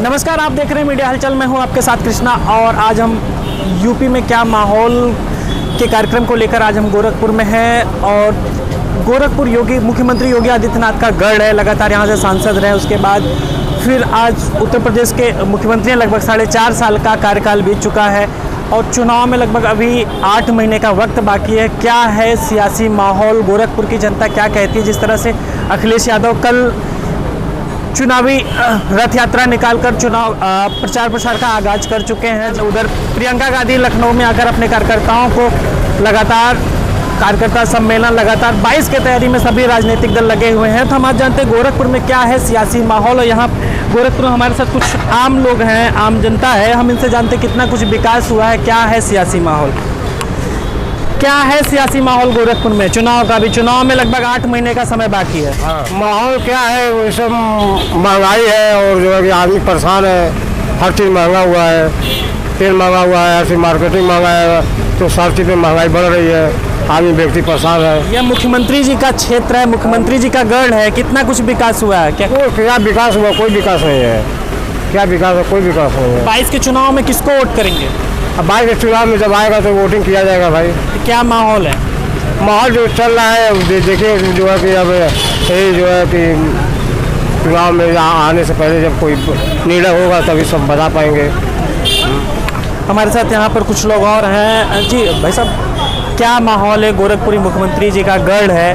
नमस्कार, आप देख रहे हैं मीडिया हलचल। मैं हूं आपके साथ कृष्णा और आज हम यूपी में क्या माहौल के कार्यक्रम को लेकर आज हम गोरखपुर में हैं। और गोरखपुर मुख्यमंत्री योगी आदित्यनाथ का गढ़ है। लगातार यहां से सांसद रहे, उसके बाद फिर आज उत्तर प्रदेश के मुख्यमंत्री हैं। लगभग 4.5 साल का कार्यकाल बीत चुका है और चुनाव में लगभग अभी 8 महीने का वक्त बाकी है। क्या है सियासी माहौल, गोरखपुर की जनता क्या कहती है? जिस तरह से अखिलेश यादव कल चुनावी रथ यात्रा निकालकर चुनाव प्रचार का आगाज कर चुके हैं, उधर प्रियंका गांधी लखनऊ में आकर अपने कार्यकर्ताओं को लगातार कार्यकर्ता सम्मेलन लगातार 22 की तैयारी में सभी राजनीतिक दल लगे हुए हैं। तो हम आज जानते हैं गोरखपुर में क्या है सियासी माहौल। और यहाँ गोरखपुर में हमारे साथ कुछ आम लोग हैं, आम जनता है। हम इनसे जानते हैं कितना कुछ विकास हुआ है, क्या है सियासी माहौल, क्या है सियासी माहौल गोरखपुर में। चुनाव का भी, चुनाव में लगभग 8 महीने का समय बाकी है। माहौल क्या है, वो सब महंगाई है और जो है कि आदमी परेशान है। हर चीज़ महंगा हुआ है, तेल महंगा हुआ है, ऐसी मार्केटिंग महंगा है, तो सब चीज़ में महंगाई बढ़ रही है, आदमी व्यक्ति परेशान है। यह मुख्यमंत्री जी का क्षेत्र है, मुख्यमंत्री जी का गढ़ है, कितना कुछ विकास हुआ है? क्या विकास हुआ? कोई विकास नहीं है। क्या विकास है? कोई विकास नहीं है। 22 के चुनाव में किसको वोट करेंगे? अब 22 के चुनाव में जब आएगा तो वोटिंग किया जाएगा भाई। क्या माहौल है? माहौल जो चल रहा है देखिए, जो है कि अब यही जो है कि चुनाव में आने से पहले जब कोई निर्णय होगा तभी सब बता पाएंगे। हमारे साथ यहाँ पर कुछ लोग और हैं। जी भाई साहब, क्या माहौल है? गोरखपुरी मुख्यमंत्री जी का गढ़ है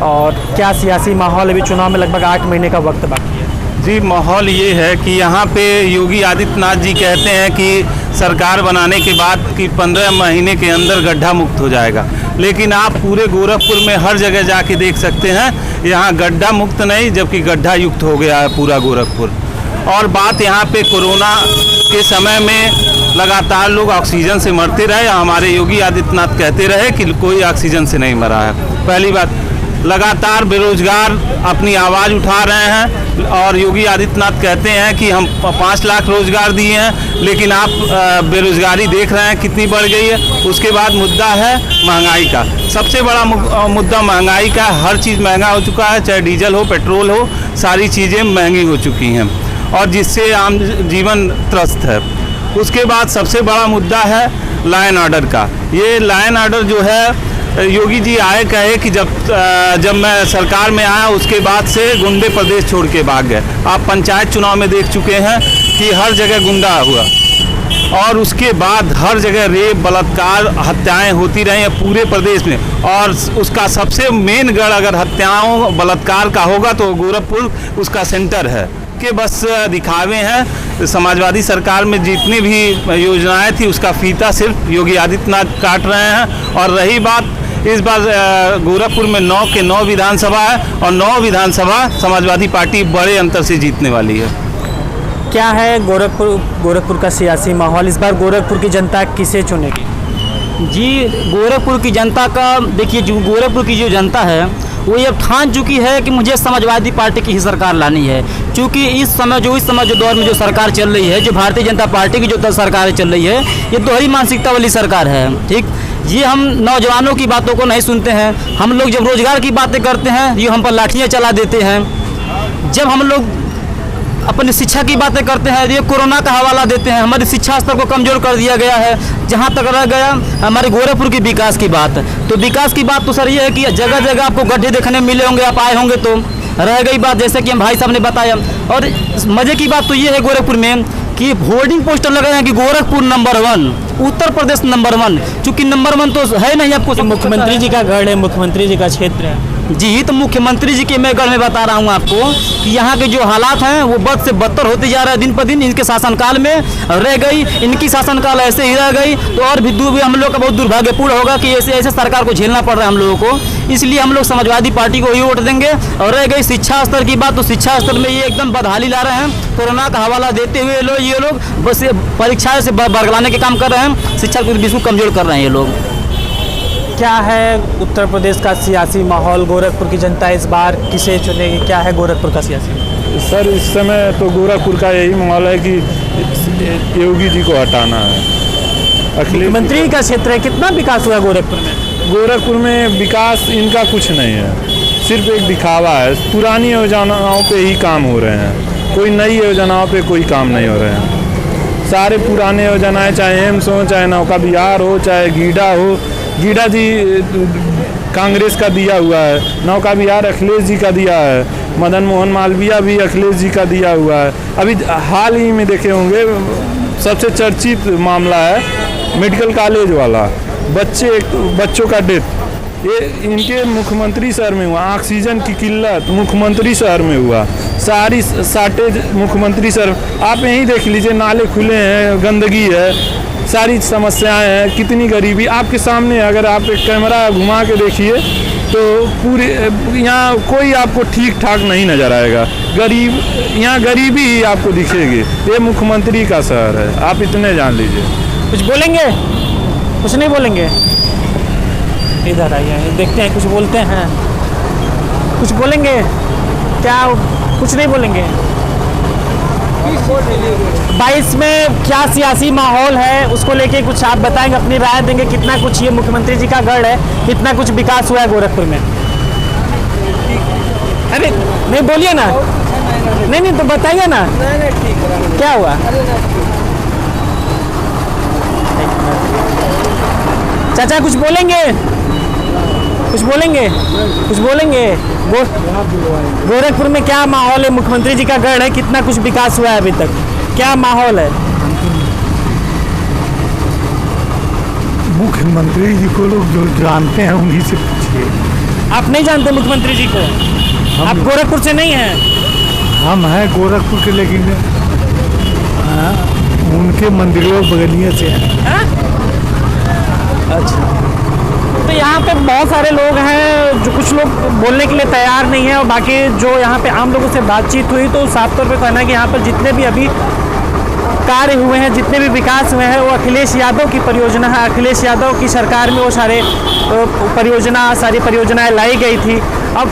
और क्या सियासी माहौल अभी चुनाव में लगभग 8 महीने का वक्त बाकी है? जी, माहौल ये है कि यहाँ पे योगी आदित्यनाथ जी कहते हैं कि सरकार बनाने के बाद कि 15 महीने के अंदर गड्ढा मुक्त हो जाएगा, लेकिन आप पूरे गोरखपुर में हर जगह जाके देख सकते हैं यहाँ गड्ढा मुक्त नहीं, जबकि गड्ढा युक्त हो गया है पूरा गोरखपुर। और बात यहाँ पे कोरोना के समय में लगातार लोग ऑक्सीजन से मरते रहे, हमारे योगी आदित्यनाथ कहते रहे कि कोई ऑक्सीजन से नहीं मरा है। पहली बात, लगातार बेरोजगार अपनी आवाज़ उठा रहे हैं और योगी आदित्यनाथ कहते हैं कि हम 5 लाख रोजगार दिए हैं, लेकिन आप बेरोजगारी देख रहे हैं कितनी बढ़ गई है। उसके बाद मुद्दा है महंगाई का। सबसे बड़ा मुद्दा महंगाई का। हर चीज़ महंगा हो चुका है, चाहे डीजल हो, पेट्रोल हो, सारी चीज़ें महंगी हो चुकी हैं और जिससे आम जीवन त्रस्त है। उसके बाद सबसे बड़ा मुद्दा है लॉ एंड ऑर्डर का। ये लॉ एंड ऑर्डर जो है, योगी जी आए कहे कि जब मैं सरकार में आया उसके बाद से गुंडे प्रदेश छोड़ के भाग गए। आप पंचायत चुनाव में देख चुके हैं कि हर जगह गुंडा हुआ और उसके बाद हर जगह रेप, बलात्कार, हत्याएं होती रही हैं पूरे प्रदेश में। और उसका सबसे मेन गढ़ अगर हत्याओं बलात्कार का होगा तो गोरखपुर उसका सेंटर है कि बस दिखावे हैं। समाजवादी सरकार में जितनी भी योजनाएं थी उसका फीता सिर्फ योगी आदित्यनाथ काट रहे हैं। और रही बात, इस बार गोरखपुर में 9 के 9 विधानसभा है और 9 विधानसभा समाजवादी पार्टी बड़े अंतर से जीतने वाली है। क्या है गोरखपुर का सियासी माहौल? इस बार गोरखपुर की जनता किसे चुनेगी? जी, गोरखपुर की जनता का देखिए, जो गोरखपुर की जो जनता है वो ये ठान चुकी है कि मुझे समाजवादी पार्टी की ही सरकार लानी है। क्योंकि इस समय जो दौर में जो सरकार चल रही है, जो भारतीय जनता पार्टी की जो सरकार चल रही है, ये दोहरी मानसिकता वाली सरकार है। ठीक, ये हम नौजवानों की बातों को नहीं सुनते हैं। हम लोग जब रोजगार की बातें करते हैं, ये हम पर लाठियाँ चला देते हैं। जब हम लोग अपनी शिक्षा की बातें करते हैं, ये कोरोना का हवाला देते हैं। हमारी शिक्षा स्तर को कमज़ोर कर दिया गया है। जहाँ तक रह गया हमारे गोरखपुर की विकास की बात, तो विकास की बात तो सर ये है कि जगह जगह आपको गड्ढे देखने मिले होंगे, आप आए होंगे। तो रह गई बात, जैसे कि हम भाई साहब ने बताया, और मज़े की बात तो ये है गोरखपुर में कि होर्डिंग पोस्टर लगे हैं कि गोरखपुर नंबर 1, उत्तर प्रदेश नंबर 1। चूँकि नंबर 1 तो है नहीं आपको। मुख्यमंत्री जी का गढ़ है, मुख्यमंत्री जी का क्षेत्र है। जी, तो मुख्यमंत्री जी के मैं गढ़ में बता रहा हूँ आपको कि यहाँ के जो हालात हैं वो बद से बदतर होते जा रहा है दिन पर दिन। इनके शासनकाल में रह गई, इनकी शासनकाल ऐसे ही रह गई तो और भी हम लोग का बहुत दुर्भाग्यपूर्ण होगा कि ऐसे सरकार को झेलना पड़ रहा है हम लोगों को। इसलिए हम लोग समाजवादी पार्टी को ही वोट देंगे। और रह गई शिक्षा स्तर की बात, तो शिक्षा स्तर में ये एकदम बदहाली ला रहे हैं। कोरोना का हवाला देते हुए ये लोग बस परीक्षा से बरगलाने के काम कर रहे हैं, शिक्षा को बिल्कुल कमजोर कर रहे हैं ये लोग। क्या है उत्तर प्रदेश का सियासी माहौल? गोरखपुर की जनता इस बार किसे चुनेगी? क्या है गोरखपुर का सियासी? सर, इस समय तो गोरखपुर का यही माहौल है कि योगी जी को हटाना है। अखिलेश मंत्री का क्षेत्र है, कितना विकास हुआ गोरखपुर में? गोरखपुर में विकास इनका कुछ नहीं है, सिर्फ एक दिखावा है। पुरानी योजनाओं पे ही काम हो रहे हैं। कोई नई योजनाओं पे कोई काम नहीं हो रहे हैं। सारे पुराने योजनाएं, चाहे एम्स हो, चाहे नौका विहार हो, चाहे गीडा हो। गीडा जी कांग्रेस का दिया हुआ है, नौका विहार अखिलेश जी का दिया है, मदन मोहन मालवीय भी अखिलेश जी का दिया हुआ है। अभी हाल ही में देखे होंगे, सबसे चर्चित मामला है मेडिकल कॉलेज वाला, बच्चों का डेथ, ये इनके मुख्यमंत्री शहर में हुआ। ऑक्सीजन की किल्लत मुख्यमंत्री शहर में हुआ, सारी शार्टेज मुख्यमंत्री शहर। आप यहीं देख लीजिए, नाले खुले हैं, गंदगी है, सारी समस्याएं हैं, कितनी गरीबी आपके सामने। अगर आप एक कैमरा घुमा के देखिए तो पूरे यहाँ कोई आपको ठीक ठाक नहीं नज़र आएगा। यहाँ गरीबी ही आपको दिखेगी। ये मुख्यमंत्री का शहर है, आप इतने जान लीजिए। कुछ बोलेंगे? कुछ नहीं बोलेंगे? इधर आइए, देखते हैं कुछ बोलते हैं। कुछ बोलेंगे क्या? कुछ नहीं बोलेंगे? 22 में क्या सियासी माहौल है उसको लेके कुछ आप बताएंगे, अपनी राय देंगे। कितना कुछ ये मुख्यमंत्री जी का गढ़ है, कितना कुछ विकास हुआ है गोरखपुर में? अरे नहीं बोलिए ना, नहीं तो बताइए ना क्या हुआ। चाचा कुछ बोलेंगे? कुछ बोलेंगे? कुछ बोलेंगे? गोरखपुर में क्या माहौल है? मुख्यमंत्री जी का गढ़ है, कितना कुछ विकास हुआ है अभी तक, क्या माहौल है? मुख्यमंत्री जी को लोग जो जानते हैं उन्हीं से पूछिए। आप नहीं जानते मुख्यमंत्री जी को? आप गोरखपुर से नहीं हैं? हम हैं गोरखपुर के, लेकिन उनके मंदिरों बगलिया से हैं। अच्छा, तो यहाँ पे बहुत सारे लोग हैं, जो कुछ लोग बोलने के लिए तैयार नहीं है, और बाकी जो यहाँ पे आम लोगों से बातचीत हुई तो साफ तौर पे कहना है कि यहाँ पर जितने भी अभी कार्य हुए हैं, जितने भी विकास हुए हैं, वो अखिलेश यादव की परियोजना है। अखिलेश यादव की सरकार में वो सारी परियोजनाएं लाई गई थी। अब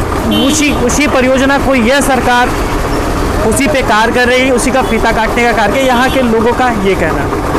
उसी परियोजना को यह सरकार उसी पे कार्य कर रही है, उसी का फीता काटने का कार्य, यहाँ के लोगों का ये कहना है।